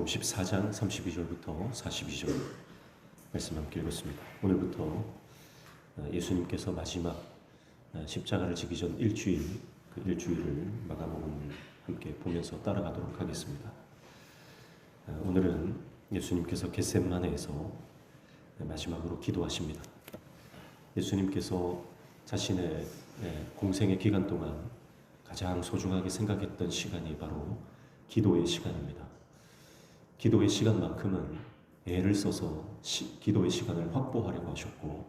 마태복음 14장 32절부터 42절 말씀 함께 읽었습니다. 오늘부터 예수님께서 마지막 십자가를 지기 전 일주일, 그 일주일을 마가복음을 함께 보면서 따라가도록 하겠습니다. 오늘은 예수님께서 겟세마네에서 마지막으로 기도하십니다. 예수님께서 자신의 공생의 기간 동안 가장 소중하게 생각했던 시간이 바로 기도의 시간입니다. 기도의 시간만큼은 애를 써서 기도의 시간을 확보하려고 하셨고,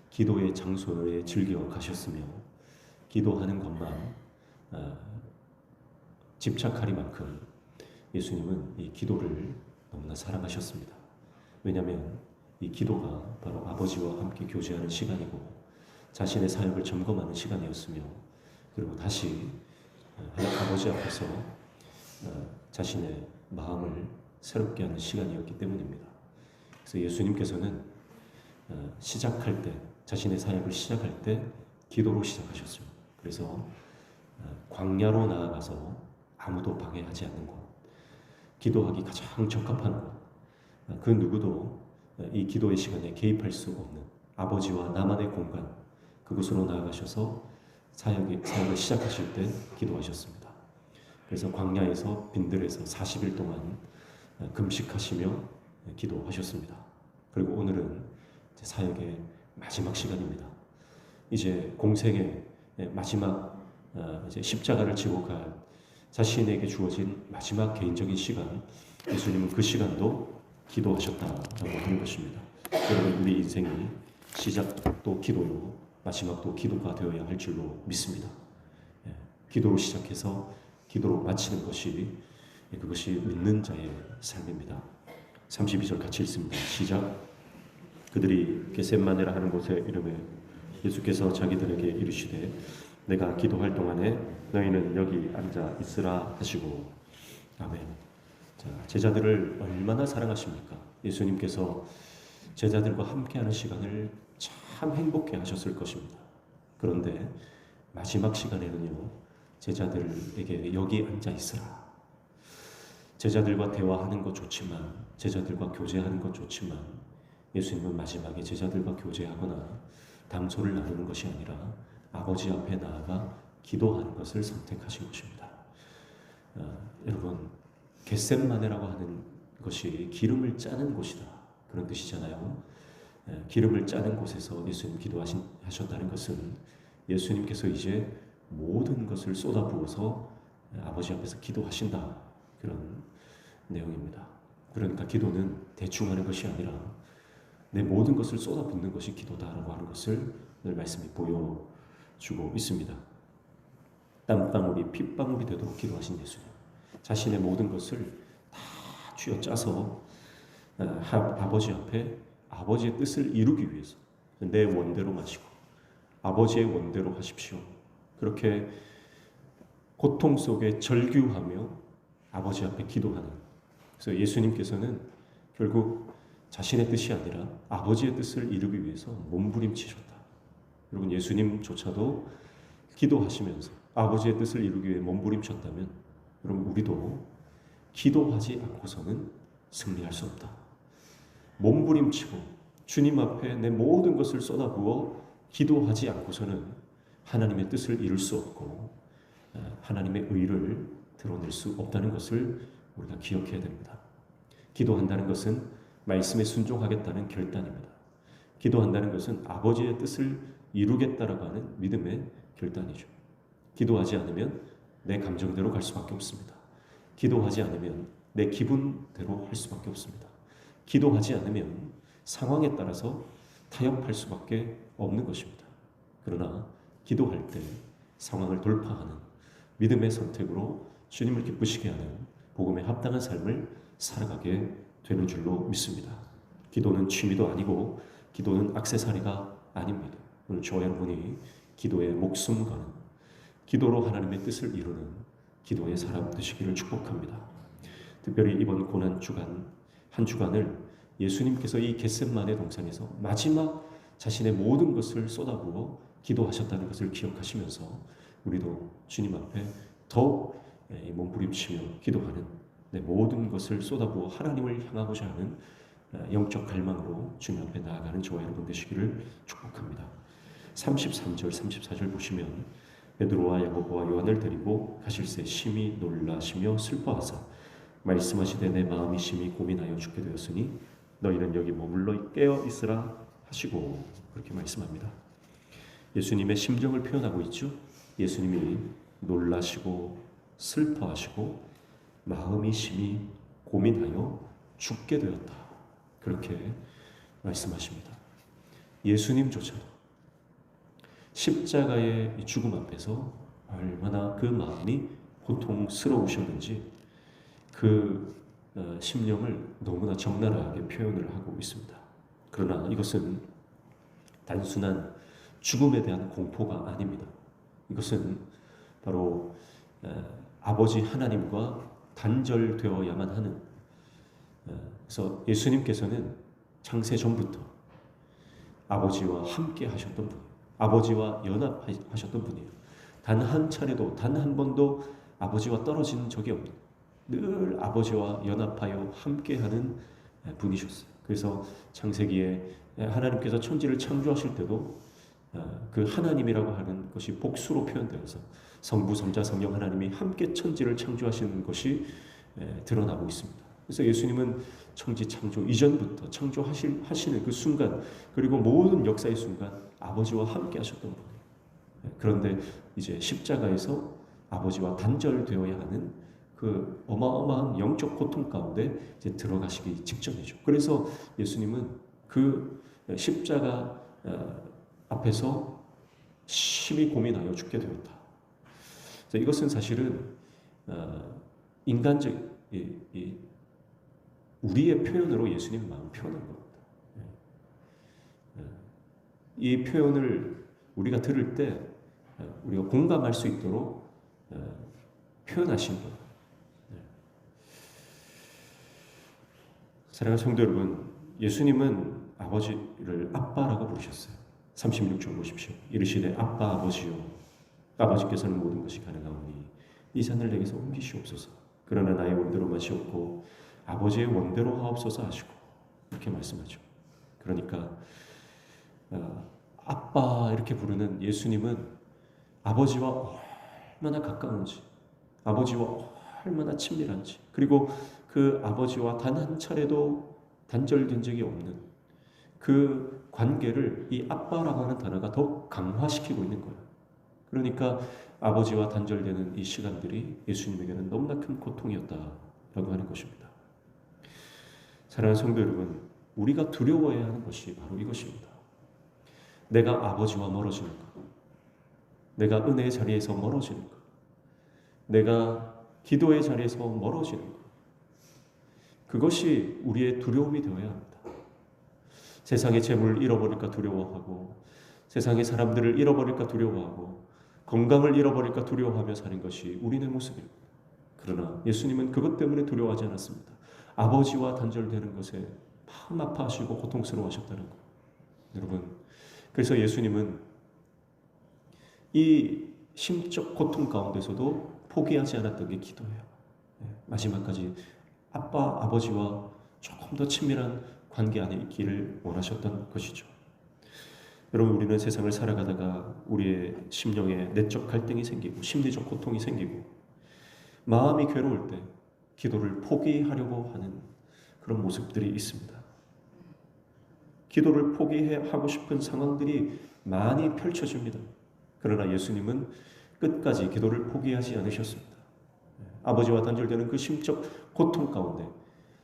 기도의 장소에 즐겨 가셨으며, 기도하는 것만 집착하리만큼 예수님은 이 기도를 너무나 사랑하셨습니다. 왜냐하면 이 기도가 바로 아버지와 함께 교제하는 시간이고, 자신의 사역을 점검하는 시간이었으며, 그리고 다시 아버지 앞에서 자신의 마음을 새롭게 하는 시간이었기 때문입니다. 그래서 예수님께서는 시작할 때, 자신의 사역을 시작할 때 기도로 시작하셨어요. 그래서 광야로 나아가서 아무도 방해하지 않는 곳, 기도하기 가장 적합한 곳, 그 누구도 이 기도의 시간에 개입할 수 없는 아버지와 나만의 공간, 그곳으로 나아가셔서 사역을 시작하실 때 기도하셨습니다. 그래서 광야에서 빈들에서 40일 동안 금식하시며 기도하셨습니다. 그리고 오늘은 사역의 마지막 시간입니다. 이제 공생의 마지막 이제 십자가를 지고 갈 자신에게 주어진 마지막 개인적인 시간, 예수님은 그 시간도 기도하셨다라고 하는 것입니다. 여러분, 우리 인생이 시작도 기도요, 마지막도 기도가 되어야 할 줄로 믿습니다. 기도로 시작해서 기도로 마치는 것이, 그것이 믿는 자의 삶입니다. 32절 같이 읽습니다. 시작. 그들이 겟세마네라 하는 곳에 이르매 예수께서 자기들에게 이르시되 내가 기도할 동안에 너희는 여기 앉아 있으라 하시고. 아멘. 자, 제자들을 얼마나 사랑하십니까? 예수님께서 제자들과 함께하는 시간을 참 행복해 하셨을 것입니다. 그런데 마지막 시간에는요, 제자들에게 여기 앉아 있으라. 제자들과 대화하는 것 좋지만, 제자들과 교제하는 것 좋지만, 예수님은 마지막에 제자들과 교제하거나 담소를 나누는 것이 아니라 아버지 앞에 나아가 기도하는 것을 선택하신 것입니다. 여러분, 겟세마네라고 하는 것이 기름을 짜는 곳이다, 그런 뜻이잖아요. 기름을 짜는 곳에서 예수님 기도하셨다는 것은 예수님께서 이제 모든 것을 쏟아부어서 아버지 앞에서 기도하신다, 그런 내용입니다. 그러니까 기도는 대충 하는 것이 아니라 내 모든 것을 쏟아붓는 것이 기도다라고 하는 것을 늘 말씀이 보여주고 있습니다. 땀방울이 핏방울이 되도록 기도하신 예수님, 자신의 모든 것을 다 쥐어짜서 아버지 앞에 아버지의 뜻을 이루기 위해서 내 원대로 마시고 아버지의 원대로 하십시오, 그렇게 고통 속에 절규하며 아버지 앞에 기도하는. 그래서 예수님께서는 결국 자신의 뜻이 아니라 아버지의 뜻을 이루기 위해서 몸부림치셨다. 여러분, 예수님조차도 기도하시면서 아버지의 뜻을 이루기 위해 몸부림쳤다면, 여러분, 우리도 기도하지 않고서는 승리할 수 없다. 몸부림치고 주님 앞에 내 모든 것을 쏟아부어 기도하지 않고서는 하나님의 뜻을 이룰 수 없고 하나님의 의를 드러낼 수 없다는 것을 우리가 기억해야 됩니다. 기도한다는 것은 말씀에 순종하겠다는 결단입니다. 기도한다는 것은 아버지의 뜻을 이루겠다라고 하는 믿음의 결단이죠. 기도하지 않으면 내 감정대로 갈 수밖에 없습니다. 기도하지 않으면 내 기분대로 할 수밖에 없습니다. 기도하지 않으면 상황에 따라서 타협할 수밖에 없는 것입니다. 그러나 기도할 때 상황을 돌파하는 믿음의 선택으로 주님을 기쁘시게 하는 복음에 합당한 삶을 살아가게 되는 줄로 믿습니다. 기도는 취미도 아니고 기도는 액세서리가 아닙니다. 오늘 저와 여러분이 기도에 목숨 거는, 기도로 하나님의 뜻을 이루는 기도의 사람 되시기를 축복합니다. 특별히 이번 고난 주간, 한 주간을 예수님께서 이 겟세마네 동산에서 마지막 자신의 모든 것을 쏟아부어 기도하셨다는 것을 기억하시면서 우리도 주님 앞에 더욱 몸부림치며 기도하는 내 모든 것을 쏟아부어 하나님을 향하고자 하는 영적 갈망으로 주님 앞에 나아가는 저와 여러분 되시기를 축복합니다. 33절, 34절 보시면 베드로와 야고보와 요한을 데리고 가실새 심히 놀라시며 슬퍼하사 말씀하시되 내 마음이 심히 고민하여 죽게 되었으니 너희는 여기 머물러 깨어 있으라 하시고 그렇게 말씀합니다. 예수님의 심정을 표현하고 있죠. 예수님이 놀라시고 슬퍼하시고 마음이 심히 고민하여 죽게 되었다. 그렇게 말씀하십니다. 예수님조차도 십자가의 죽음 앞에서 얼마나 그 마음이 고통스러우셨는지 그 심령을 너무나 적나라하게 표현을 하고 있습니다. 그러나 이것은 단순한 죽음에 대한 공포가 아닙니다. 이것은 바로 아버지 하나님과 단절되어야만 하는, 그래서 예수님께서는 창세 전부터 아버지와 함께 하셨던 분, 아버지와 연합하셨던 분이에요. 단 한 차례도, 단 한 번도 아버지와 떨어진 적이 없는, 늘 아버지와 연합하여 함께하는 분이셨어요. 그래서 창세기에 하나님께서 천지를 창조하실 때도 그 하나님이라고 하는 것이 복수로 표현되어서 성부, 성자, 성령 하나님이 함께 천지를 창조하시는 것이 드러나고 있습니다. 그래서 예수님은 천지 창조 이전부터 창조하시는 그 순간, 그리고 모든 역사의 순간 아버지와 함께 하셨던 분이에요. 그런데 이제 십자가에서 아버지와 단절되어야 하는 그 어마어마한 영적 고통 가운데 이제 들어가시기 직전이죠. 그래서 예수님은 그 십자가 앞에서 심히 고민하여 죽게 되었다. 이것은 사실은 인간적 우리의 표현으로 예수님의 마음을 표현한 겁니다. 이 표현을 우리가 들을 때 우리가 공감할 수 있도록 표현하신 거예요. 사랑하는 성도 여러분, 예수님은 아버지를 아빠라고 부르셨어요. 36절 보십시오. 이르시되 아빠 아버지요, 아버지께서는 모든 것이 가능하오니 이 잔을 내게서 옮기시옵소서. 그러나 나의 원대로 마시옵고 아버지의 원대로 하옵소서 하시고, 이렇게 말씀하죠. 그러니까 아빠 이렇게 부르는 예수님은 아버지와 얼마나 가까운지, 아버지와 얼마나 친밀한지, 그리고 그 아버지와 단 한 차례도 단절된 적이 없는 그 관계를 이 아빠라고 하는 단어가 더 강화시키고 있는 거예요. 그러니까 아버지와 단절되는 이 시간들이 예수님에게는 너무나 큰 고통이었다라고 하는 것입니다. 사랑하는 성도 여러분, 우리가 두려워해야 하는 것이 바로 이것입니다. 내가 아버지와 멀어지는 것, 내가 은혜의 자리에서 멀어지는 것, 내가 기도의 자리에서 멀어지는 것, 그것이 우리의 두려움이 되어야 합니다. 세상의 재물을 잃어버릴까 두려워하고, 세상의 사람들을 잃어버릴까 두려워하고, 건강을 잃어버릴까 두려워하며 사는 것이 우리의 모습입니다. 그러나 예수님은 그것 때문에 두려워하지 않았습니다. 아버지와 단절되는 것에 마음 아파하시고 고통스러워하셨다는 것. 여러분, 그래서 예수님은 이 심적 고통 가운데서도 포기하지 않았던 게 기도예요. 마지막까지 아버지와 조금 더 친밀한 관계 안에 있기를 원하셨던 것이죠. 여러분, 우리는 세상을 살아가다가 우리의 심령에 내적 갈등이 생기고 심리적 고통이 생기고 마음이 괴로울 때 기도를 포기하려고 하는 그런 모습들이 있습니다. 기도를 포기하고 싶은 상황들이 많이 펼쳐집니다. 그러나 예수님은 끝까지 기도를 포기하지 않으셨습니다. 아버지와 단절되는 그 심적 고통 가운데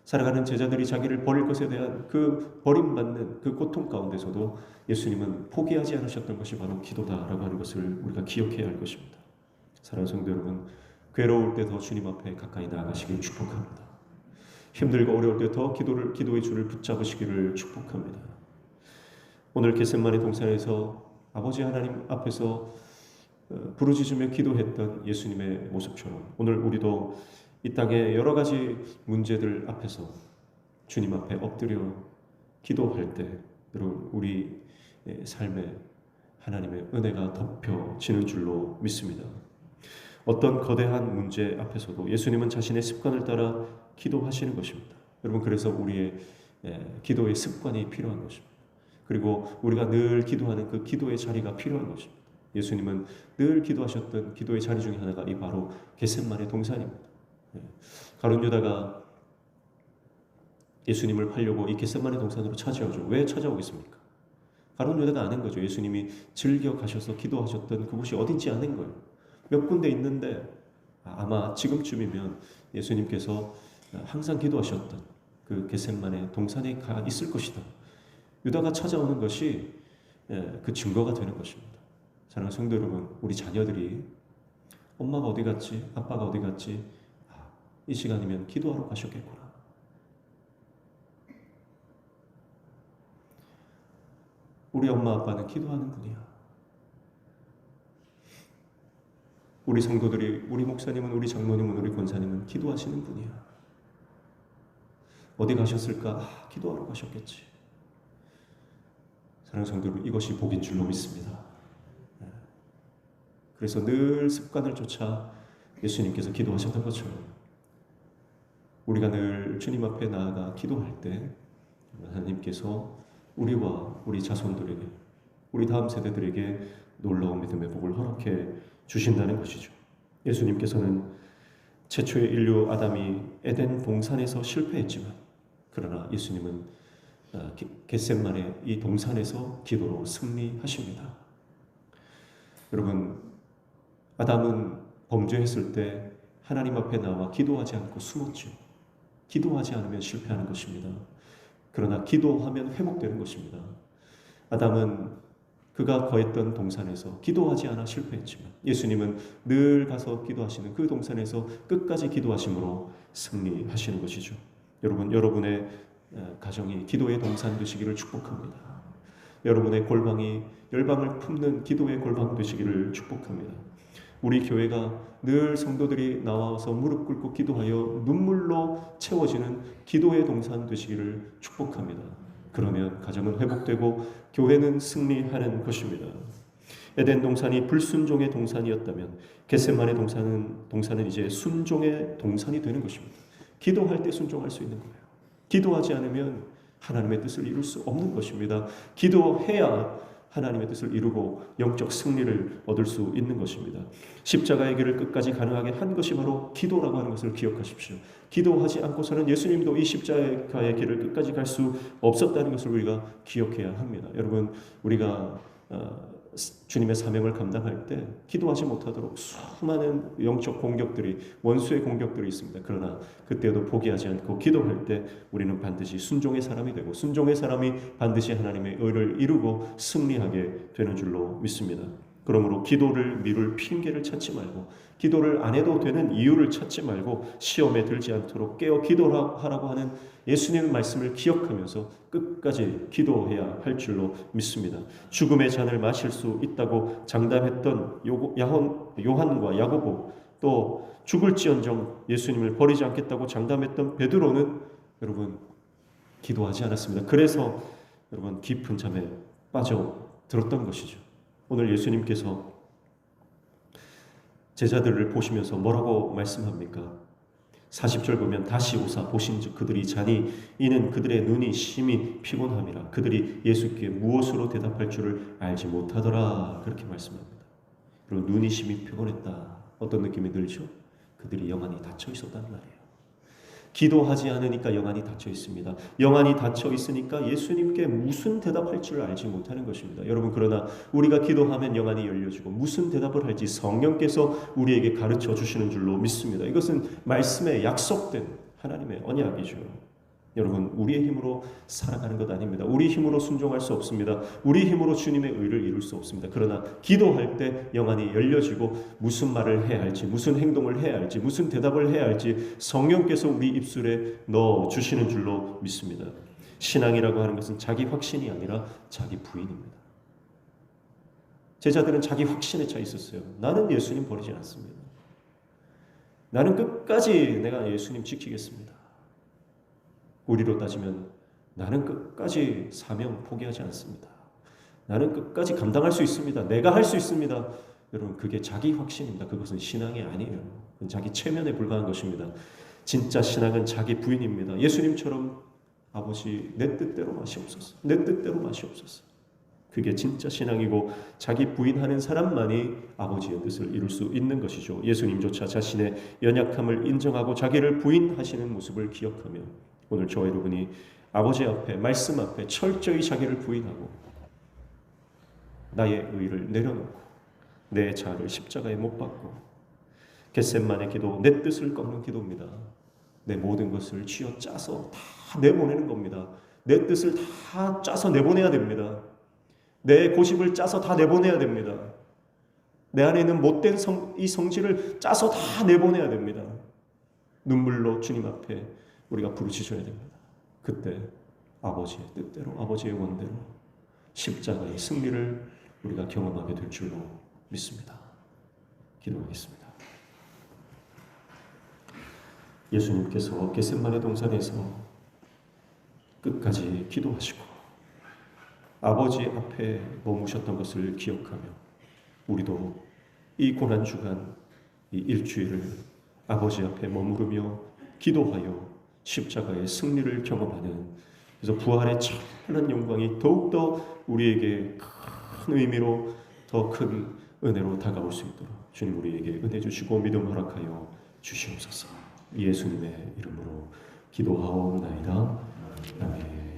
살아가는 제자들이 자기를 버릴 것에 대한 그 버림받는 그 고통 가운데서도 예수님은 포기하지 않으셨던 것이 바로 기도다라고 하는 것을 우리가 기억해야 할 것입니다. 사랑하는 성도 여러분, 괴로울 때 더 주님 앞에 가까이 나아가시길 축복합니다. 힘들고 어려울 때 더 기도의 줄을 붙잡으시기를 축복합니다. 오늘 겟세마네 동산에서 아버지 하나님 앞에서 부르짖으며 기도했던 예수님의 모습처럼 오늘 우리도 이 땅의 여러 가지 문제들 앞에서 주님 앞에 엎드려 기도할 때 여러분, 우리 삶에 하나님의 은혜가 덮여지는 줄로 믿습니다. 어떤 거대한 문제 앞에서도 예수님은 자신의 습관을 따라 기도하시는 것입니다. 여러분, 그래서 우리의 기도의 습관이 필요한 것입니다. 그리고 우리가 늘 기도하는 그 기도의 자리가 필요한 것입니다. 예수님은 늘 기도하셨던 기도의 자리 중에 하나가 이 바로 겟셋마네 동산입니다. 가룟 유다가 예수님을 팔려고 이 겟셋마네 동산으로 찾아오죠. 왜 찾아오겠습니까? 가룟 유다가 아는 거죠. 예수님이 즐겨 가셔서 기도하셨던 그곳이 어딘지 아는 거예요. 몇 군데 있는데 아마 지금쯤이면 예수님께서 항상 기도하셨던 그 겟셋마네 동산에 가 있을 것이다. 유다가 찾아오는 것이 그 증거가 되는 것입니다. 사랑하는 성도 여러분, 우리 자녀들이 엄마가 어디 갔지? 아빠가 어디 갔지? 이 시간이면 기도하러 가셨겠구나. 우리 엄마 아빠는 기도하는 분이야. 우리 성도들이, 우리 목사님은, 우리 장로님은, 우리 권사님은 기도하시는 분이야. 어디 가셨을까? 기도하러 가셨겠지. 사랑하는 성도 여러분, 이것이 복인 줄로 믿습니다. 그래서 늘 습관을 쫓아 예수님께서 기도하셨던 것처럼 우리가 늘 주님 앞에 나아가 기도할 때 하나님께서 우리와 우리 자손들에게, 우리 다음 세대들에게 놀라운 믿음의 복을 허락해 주신다는 것이죠. 예수님께서는 최초의 인류 아담이 에덴 동산에서 실패했지만, 그러나 예수님은 겟셋마네 이 동산에서 기도로 승리하십니다. 여러분, 아담은 범죄했을 때 하나님 앞에 나와 기도하지 않고 숨었죠. 기도하지 않으면 실패하는 것입니다. 그러나 기도하면 회복되는 것입니다. 아담은 그가 거했던 동산에서 기도하지 않아 실패했지만 예수님은 늘 가서 기도하시는 그 동산에서 끝까지 기도하심으로 승리하시는 것이죠. 여러분, 여러분의 가정이 기도의 동산 되시기를 축복합니다. 여러분의 골방이 열방을 품는 기도의 골방 되시기를 축복합니다. 우리 교회가 늘 성도들이 나와서 무릎 꿇고 기도하여 눈물로 채워지는 기도의 동산 되시기를 축복합니다. 그러면 가정은 회복되고 교회는 승리하는 것입니다. 에덴 동산이 불순종의 동산이었다면 겟셋마네 동산은 이제 순종의 동산이 되는 것입니다. 기도할 때 순종할 수 있는 거예요. 기도하지 않으면 하나님의 뜻을 이룰 수 없는 것입니다. 기도해야 하나님의 뜻을 이루고 영적 승리를 얻을 수 있는 것입니다. 십자가의 길을 끝까지 가능하게 한 것이 바로 기도라고 하는 것을 기억하십시오. 기도하지 않고서는 예수님도 이 십자가의 길을 끝까지 갈 수 없었다는 것을 우리가 기억해야 합니다. 여러분, 우리가 주님의 사명을 감당할 때 기도하지 못하도록 수많은 영적 공격들이, 원수의 공격들이 있습니다. 그러나 그때도 포기하지 않고 기도할 때 우리는 반드시 순종의 사람이 되고 순종의 사람이 반드시 하나님의 의를 이루고 승리하게 되는 줄로 믿습니다. 그러므로 기도를 미룰 핑계를 찾지 말고, 기도를 안 해도 되는 이유를 찾지 말고 시험에 들지 않도록 깨어 기도하라고 하는 예수님의 말씀을 기억하면서 끝까지 기도해야 할 줄로 믿습니다. 죽음의 잔을 마실 수 있다고 장담했던 요한과 야고보, 또 죽을지언정 예수님을 버리지 않겠다고 장담했던 베드로는 여러분 기도하지 않았습니다. 그래서 여러분 깊은 잠에 빠져들었던 것이죠. 오늘 예수님께서 제자들을 보시면서 뭐라고 말씀합니까? 40절 보면 다시 오사 보신즉 그들이 자니 이는 그들의 눈이 심히 피곤함이라 그들이 예수께 무엇으로 대답할 줄을 알지 못하더라, 그렇게 말씀합니다. 그리고 눈이 심히 피곤했다. 어떤 느낌이 들죠? 그들이 영안이 닫혀 있었다는 말이에요. 기도하지 않으니까 영안이 닫혀 있습니다. 영안이 닫혀 있으니까 예수님께 무슨 대답할 줄 알지 못하는 것입니다. 여러분, 그러나 우리가 기도하면 영안이 열려지고 무슨 대답을 할지 성령께서 우리에게 가르쳐 주시는 줄로 믿습니다. 이것은 말씀에 약속된 하나님의 언약이죠. 여러분, 우리의 힘으로 살아가는 것 아닙니다. 우리 힘으로 순종할 수 없습니다. 우리 힘으로 주님의 의를 이룰 수 없습니다. 그러나 기도할 때 영안이 열려지고 무슨 말을 해야 할지, 무슨 행동을 해야 할지, 무슨 대답을 해야 할지 성령께서 우리 입술에 넣어주시는 줄로 믿습니다. 신앙이라고 하는 것은 자기 확신이 아니라 자기 부인입니다. 제자들은 자기 확신에 차 있었어요. 나는 예수님 버리지 않습니다. 나는 끝까지 내가 예수님 지키겠습니다. 우리로 따지면 나는 끝까지 사명 포기하지 않습니다. 나는 끝까지 감당할 수 있습니다. 내가 할 수 있습니다. 여러분, 그게 자기 확신입니다. 그것은 신앙이 아니에요. 그건 자기 체면에 불과한 것입니다. 진짜 신앙은 자기 부인입니다. 예수님처럼 아버지 내 뜻대로 마시옵소서. 내 뜻대로 마시옵소서. 그게 진짜 신앙이고 자기 부인하는 사람만이 아버지의 뜻을 이룰 수 있는 것이죠. 예수님조차 자신의 연약함을 인정하고 자기를 부인하시는 모습을 기억하며 오늘 저와 여러분이 아버지 앞에 말씀 앞에 철저히 자기를 부인하고 나의 의를 내려놓고 내 자아를 십자가에 못 박고 겟셋만의 기도, 내 뜻을 꺾는 기도입니다. 내 모든 것을 쥐어 짜서 다 내보내는 겁니다. 내 뜻을 다 짜서 내보내야 됩니다. 내 고집을 짜서 다 내보내야 됩니다. 내 안에 있는 못된 이 성질을 짜서 다 내보내야 됩니다. 눈물로 주님 앞에 우리가 부르짖어야 됩니다. 그때 아버지의 뜻대로 아버지의 원대로 십자가의 승리를 우리가 경험하게 될 줄로 믿습니다. 기도하겠습니다. 예수님께서 겟셋마네 동산에서 끝까지 기도하시고 아버지 앞에 머무셨던 것을 기억하며 우리도 이 고난주간 이 일주일을 아버지 앞에 머무르며 기도하여 십자가의 승리를 경험하는, 그래서 부활의 찬란한 영광이 더욱더 우리에게 큰 의미로 더 큰 은혜로 다가올 수 있도록 주님 우리에게 은혜 주시고 믿음 허락하여 주시옵소서. 예수님의 이름으로 기도하옵나이다. 아멘.